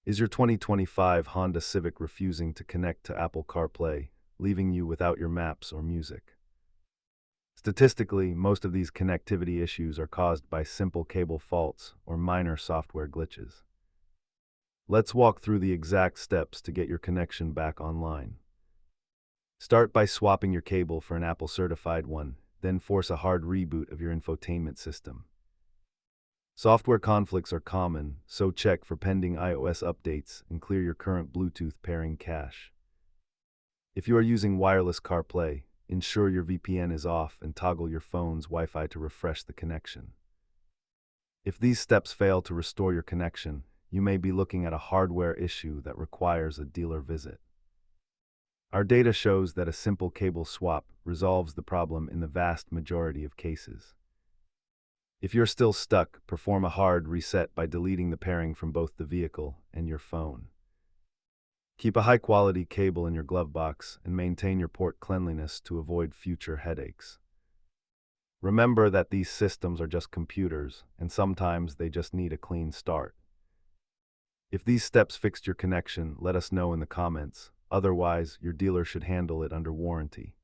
Is your 2025 Honda Civic refusing to connect to Apple CarPlay, leaving you without your maps or music? Statistically, most of these connectivity issues are caused by simple cable faults or minor software glitches. Let's walk through the exact steps to get your connection back online. Start by swapping your cable for an Apple-certified one, then force a hard reboot of your infotainment system. Software conflicts are common, so check for pending iOS updates and clear your current Bluetooth pairing cache. If you are using wireless CarPlay, ensure your VPN is off and toggle your phone's Wi-Fi to refresh the connection. If these steps fail to restore your connection, you may be looking at a hardware issue that requires a dealer visit. Our data shows that a simple cable swap resolves the problem in the vast majority of cases. If you're still stuck, perform a hard reset by deleting the pairing from both the vehicle and your phone. Keep a high-quality cable in your glove box and maintain your port cleanliness to avoid future headaches. Remember that these systems are just computers, and sometimes they just need a clean start. If these steps fixed your connection, let us know in the comments. Otherwise, your dealer should handle it under warranty.